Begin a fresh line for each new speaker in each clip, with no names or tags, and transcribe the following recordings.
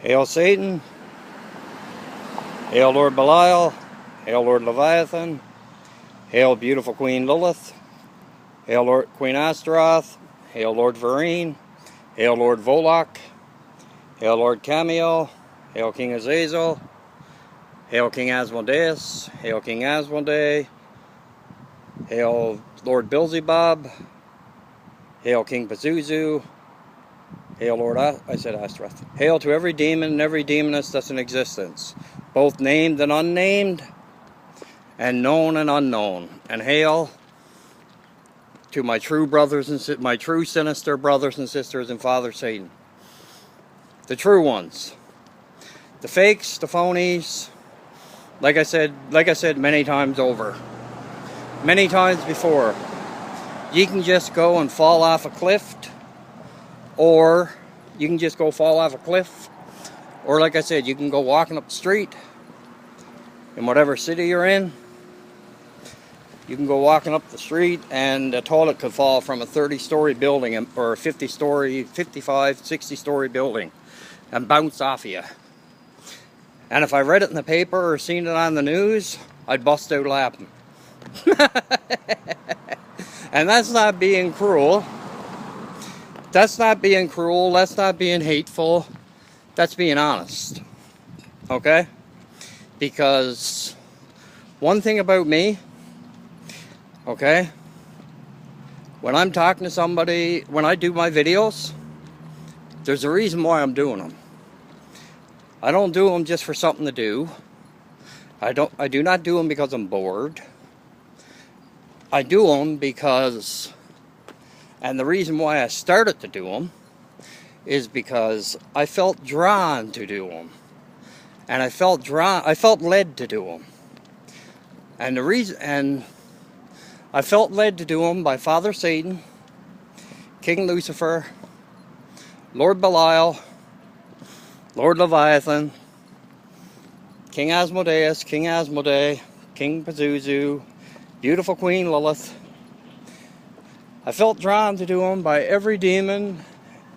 Hail Satan, hail Lord Belial, hail Lord Leviathan, hail beautiful Queen Lilith, hail Lord Queen Astaroth, hail Lord Varine, hail Lord Volok, hail Lord Camiel, hail King Azazel, hail King Asmodeus, hail King Asmodee, hail Lord Beelzebub, hail King Pazuzu, hail Lord, I said Astaroth. Hail to every demon and every demoness that's in existence, both named and unnamed, and known and unknown. And hail to my true brothers and my true sinister brothers and sisters in Father Satan. The true ones. The fakes, the phonies, like I said many times over. Many times before. You can just go and fall off a cliff, or you can just go fall off a cliff, or like I said, you can go walking up the street in whatever city you're in. You can go walking up the street and a toilet could fall from a 30-story building or a 50-story, 55, 60-story building and bounce off of you. And if I read it in the paper or seen it on the news, I'd bust out laughing. And that's not being cruel. That's not being cruel. That's not being hateful. That's being honest. Okay? Because one thing about me, okay, when I'm talking to somebody, when I do my videos, there's a reason why I'm doing them. I don't do them just for something to do. I do not do them because I'm bored. I do them because, and the reason why I started to do them is because I felt drawn to do them. And I felt led to do them. And I felt led to do them by Father Satan, King Lucifer, Lord Belial, Lord Leviathan, King Asmodeus, King Asmodee, King Pazuzu, beautiful Queen Lilith. I felt drawn to do them by every demon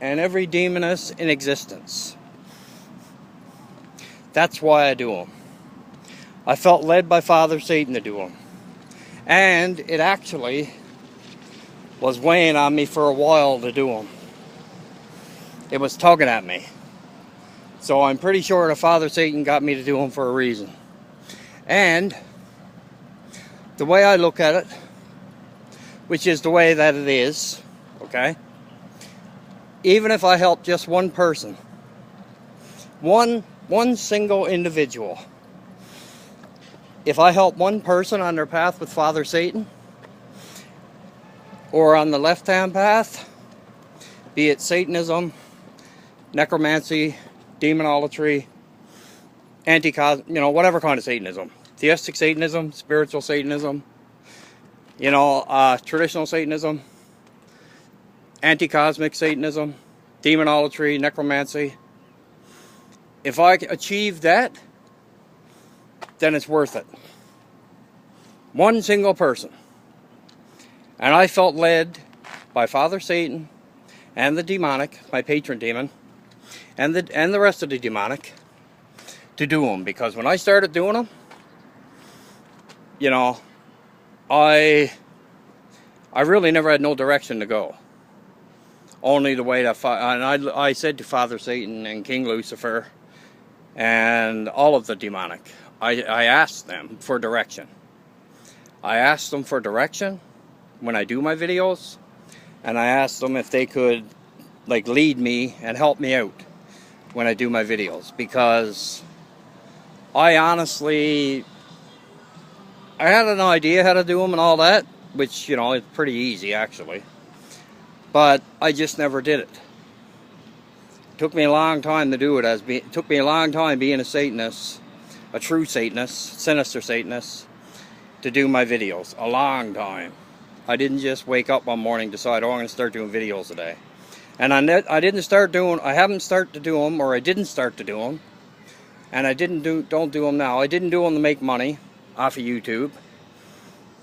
and every demoness in existence. That's why I do them. I felt led by Father Satan to do them. And it actually was weighing on me for a while to do them. It was tugging at me. So I'm pretty sure that Father Satan got me to do them for a reason. And the way I look at it, which is the way that it is, okay? Even if I help just one person, one single individual, if I help one person on their path with Father Satan, or on the left-hand path, be it Satanism, necromancy, demonolatry, whatever kind of Satanism, Thestic Satanism, spiritual Satanism, traditional Satanism, anti-cosmic Satanism, demonolatry, necromancy. If I achieve that, then it's worth it. One single person. And I felt led by Father Satan and the demonic, my patron demon, and the rest of the demonic, to do them. Because when I started doing them, I really never had no direction to go. Only the way that I said to Father Satan and King Lucifer and all of the demonic, I asked them for direction. I asked them for direction when I do my videos, and I asked them if they could lead me and help me out when I do my videos, because I honestly, I had an idea how to do them and all that, which, it's pretty easy actually, but I just never did it. It took me a long time to do it. It took me a long time being a Satanist, a true Satanist, sinister Satanist, to do my videos. A long time. I didn't just wake up one morning and decide, I'm going to start doing videos today. And I haven't started to do them, or I didn't start to do them, and I don't do them now. I didn't do them to make money off of YouTube,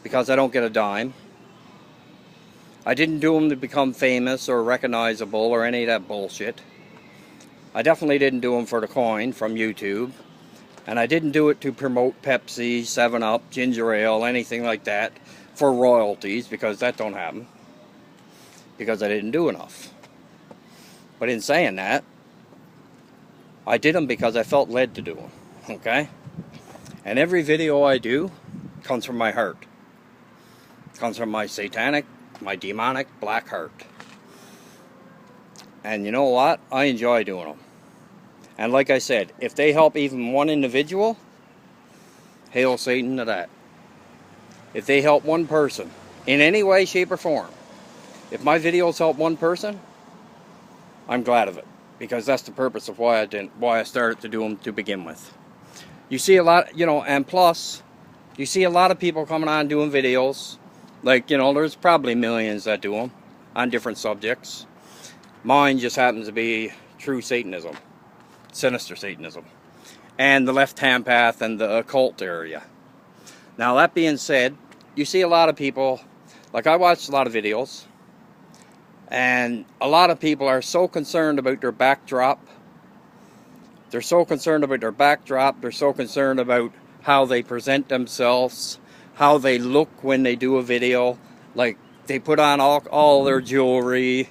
because I don't get a dime. I didn't do them to become famous or recognizable or any of that bullshit. I definitely didn't do them for the coin from YouTube. And I didn't do it to promote Pepsi, 7-Up, ginger ale, anything like that for royalties, because that don't happen. Because I didn't do enough. But in saying that, I did them because I felt led to do them. Okay? And every video I do comes from my heart. Comes from my satanic, my demonic black heart. And you know what? I enjoy doing them. And like I said, if they help even one individual, hail Satan to that. If they help one person, in any way, shape, or form, if my videos help one person, I'm glad of it. Because that's the purpose of why I started to do them to begin with. You see a lot, you know, and plus, you see a lot of people coming on doing videos. Like, you know, there's probably millions that do them on different subjects. Mine just happens to be true Satanism. Sinister Satanism, and the left-hand path and the occult area. Now, that being said, you see a lot of people, like I watched a lot of videos, and a lot of people are so concerned about their backdrop. They're so concerned about their backdrop. They're so concerned about how they present themselves, how they look when they do a video. Like, they put on all their jewelry.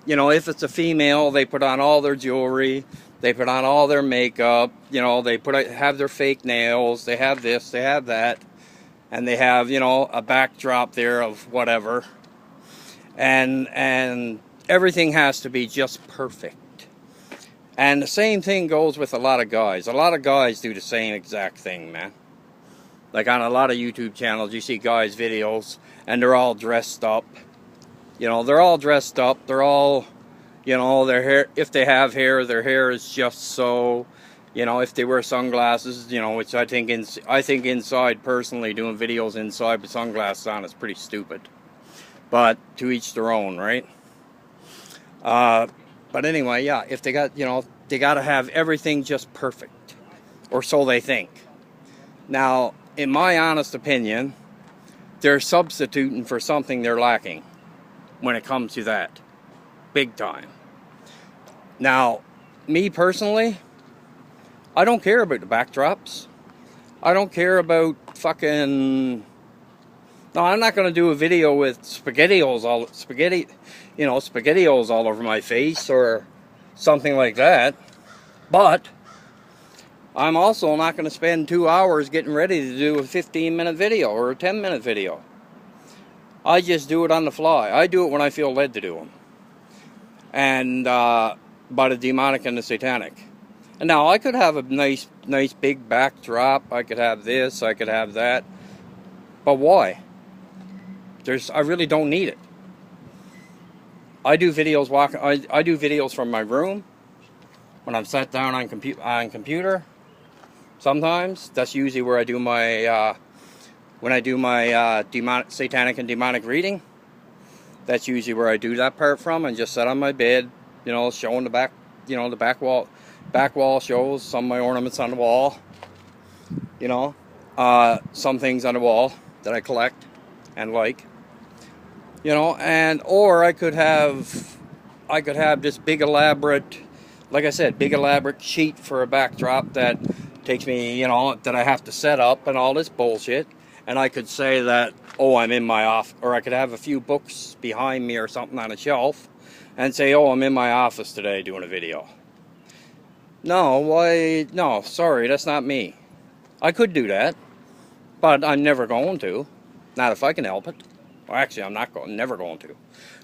You know, if it's a female, they put on all their jewelry. They put on all their makeup, you know, they have their fake nails, they have this, they have that, and they have, you know, a backdrop there of whatever. And everything has to be just perfect. And the same thing goes with a lot of guys. A lot of guys do the same exact thing, man. Like on a lot of YouTube channels, you see guys' videos, and they're all dressed up. You know, they're all dressed up, they're all... You know, their hair, if they have hair, their hair is just so, you know, if they wear sunglasses, you know, which I think inside, personally, doing videos inside with sunglasses on is pretty stupid. But to each their own, right? But anyway, yeah, if they got, you know, they got to have everything just perfect. Or so they think. Now, in my honest opinion, they're substituting for something they're lacking when it comes to that. Big time. Now, me personally, I don't care about the backdrops. I don't care about fucking... No, I'm not going to do a video with spaghettios all over my face or something like that. But I'm also not going to spend 2 hours getting ready to do a 15-minute video or a 10-minute video. I just do it on the fly. I do it when I feel led to do them. And by the demonic and the satanic. And now I could have a nice big backdrop. I could have this, I could have that. But why? I really don't need it. I do videos I do videos from my room when I'm sat down on computer. Sometimes that's usually where I do my when I do my satanic and demonic reading. That's usually where I do that part from, and just sit on my bed, you know, showing the back, you know, the back wall shows some of my ornaments on the wall, you know, some things on the wall that I collect and like, you know, and or I could have this big elaborate, like I said, big elaborate sheet for a backdrop that takes me, you know, that I have to set up and all this bullshit. And I could say that, oh, I'm in my office, or I could have a few books behind me or something on a shelf and say, oh, I'm in my office today doing a video. No, sorry, that's not me. I could do that, but I'm never going to. Not if I can help it. Well, actually, I'm never going to.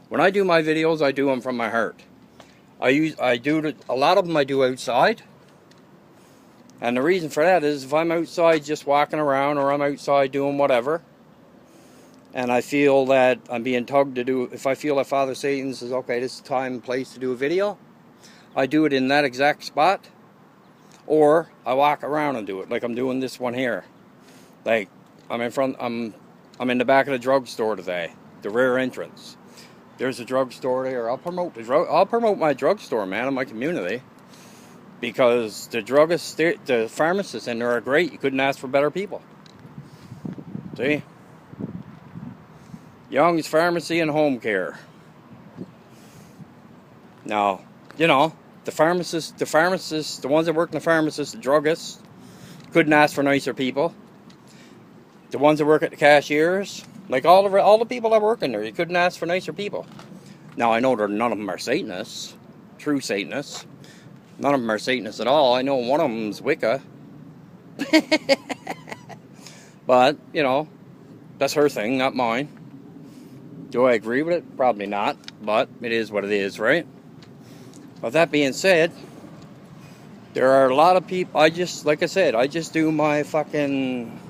When I do my videos, I do them from my heart. A lot of them I do outside. And the reason for that is if I'm outside just walking around, or I'm outside doing whatever, and I feel that I'm being tugged to do, if I feel that Father Satan says, okay, this is time and place to do a video, I do it in that exact spot, or I walk around and do it, like I'm doing this one here. Like, I'm in the back of the drugstore today, the rear entrance. There's a drugstore there. I'll promote my drugstore, man, in my community. Because the druggists, the pharmacists in there are great. You couldn't ask for better people. See? Young's Pharmacy and Home Care. Now, you know, The pharmacists, the ones that work in the pharmacists, the druggists, couldn't ask for nicer people. The ones that work at the cashiers, like all the people that work in there, you couldn't ask for nicer people. Now, I know none of them are Satanists, true Satanists. None of them are Satanists at all. I know one of them's Wicca. But, you know, that's her thing, not mine. Do I agree with it? Probably not, but it is what it is, right? But that being said, there are a lot of people, like I said, I just do my fucking,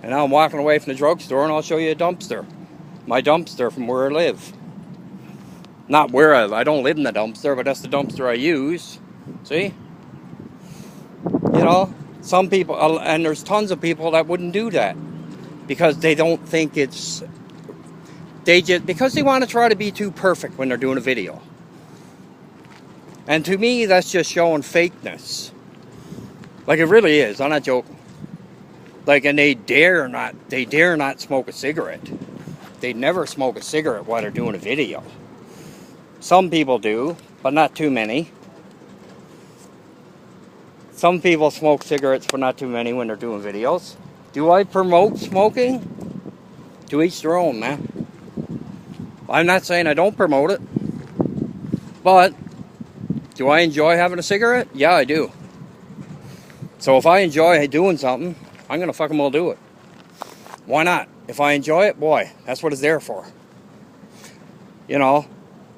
and now I'm walking away from the drugstore and I'll show you a dumpster. My dumpster from where I live. Not where I don't live in the dumpster, but that's the dumpster I use. See? You know, some people, and there's tons of people that wouldn't do that. Because they don't think it's, because they want to try to be too perfect when they're doing a video. And to me, that's just showing fakeness. Like, it really is. I'm not joking. Like, and they dare not smoke a cigarette. They never smoke a cigarette while they're doing a video. Some people do, but not too many. Some people smoke cigarettes, but not too many when they're doing videos. Do I promote smoking? To each their own, man. I'm not saying I don't promote it. But, do I enjoy having a cigarette? Yeah, I do. So if I enjoy doing something, I'm going to fucking well do it. Why not? If I enjoy it, boy, that's what it's there for. You know?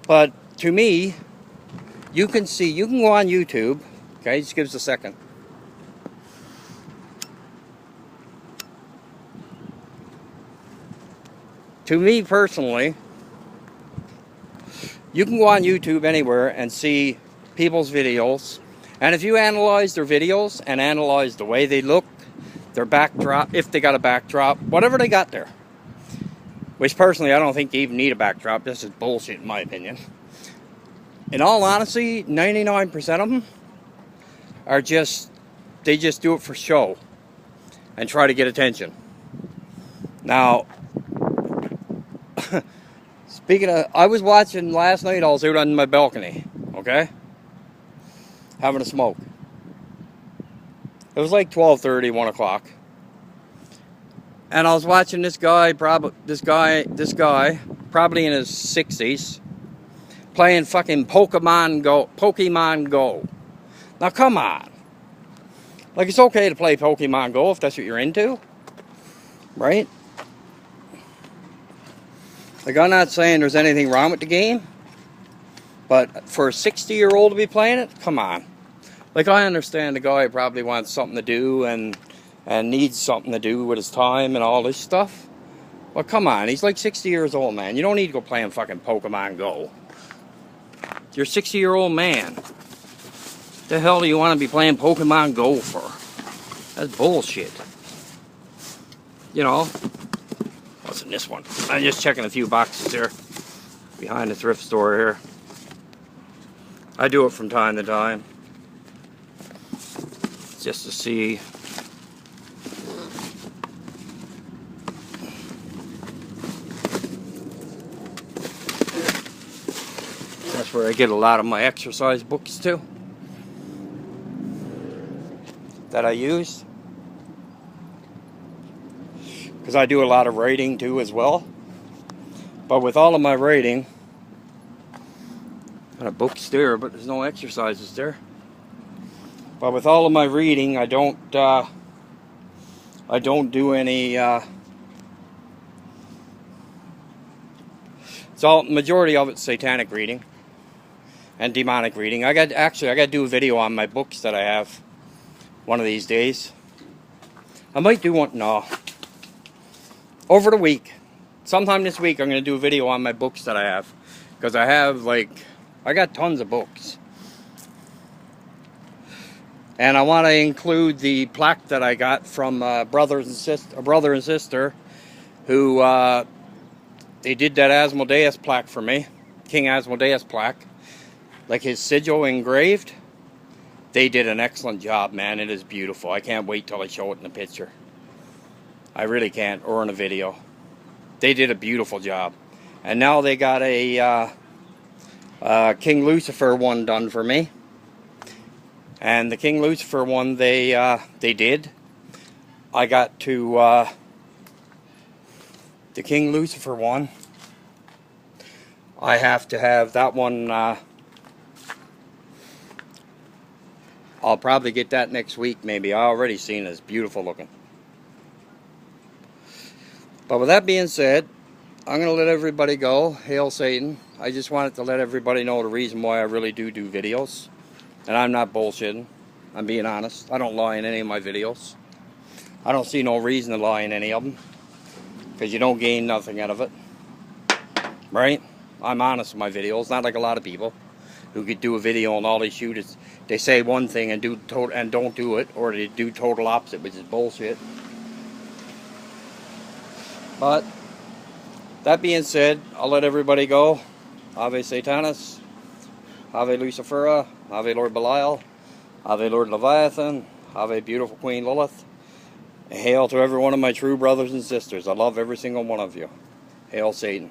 But, to me, you can go on YouTube. Okay, just give us a second. To me personally, you can go on YouTube anywhere and see people's videos. And if you analyze their videos and analyze the way they look, their backdrop, if they got a backdrop, whatever they got there. Which personally, I don't think you even need a backdrop. This is bullshit in my opinion. In all honesty, 99% of them are they just do it for show. And try to get attention. Now, speaking of, I was watching last night, I was out on my balcony, okay? Having a smoke. It was like 12:30, 1 o'clock. And I was watching this guy, probably in his 60s, playing fucking Pokemon Go. Now come on. Like, it's okay to play Pokemon Go if that's what you're into. Right? Like, I'm not saying there's anything wrong with the game, but for a 60-year-old to be playing it, come on. Like, I understand the guy probably wants something to do and needs something to do with his time and all this stuff. Well, come on, he's like 60 years old, man. You don't need to go playing fucking Pokemon Go. You're a 60-year-old man. What the hell do you want to be playing Pokemon Go for? That's bullshit. You know? What's in this one? I'm just checking a few boxes here. Behind the thrift store here. I do it from time to time. Just to see. That's where I get a lot of my exercise books too. That I use. Because I do a lot of writing too as well. But with all of my writing, got a book's there, but there's no exercises there. But with all of my reading, I don't do any. Majority of it's satanic reading and demonic reading. I got to do a video on my books that I have one of these days. I might do one over the week. Sometime this week, I'm going to do a video on my books that I have, because I got tons of books. And I want to include the plaque that I got from a brother and sister who they did that Asmodeus plaque for me, King Asmodeus plaque, like his sigil engraved. They did an excellent job, man. It is beautiful. I can't wait till I show it in a picture. I really can't, or in a video. They did a beautiful job. And now they got a King Lucifer one done for me. And the King Lucifer one, they did. I got to the King Lucifer one. I have to have that one. I'll probably get that next week, maybe. I already seen it. It's beautiful looking. But with that being said, I'm going to let everybody go. Hail Satan. I just wanted to let everybody know the reason why I really do videos. And I'm not bullshitting. I'm being honest. I don't lie in any of my videos. I don't see no reason to lie in any of them. Because you don't gain nothing out of it. Right? I'm honest in my videos. Not like a lot of people who could do a video and all they shoot is they say one thing and don't do it, or they do total opposite, which is bullshit. But that being said, I'll let everybody go. Ave Satanis, Ave Lucifera, Ave Lord Belial, Ave Lord Leviathan, Ave beautiful Queen Lilith. And hail to every one of my true brothers and sisters. I love every single one of you. Hail Satan.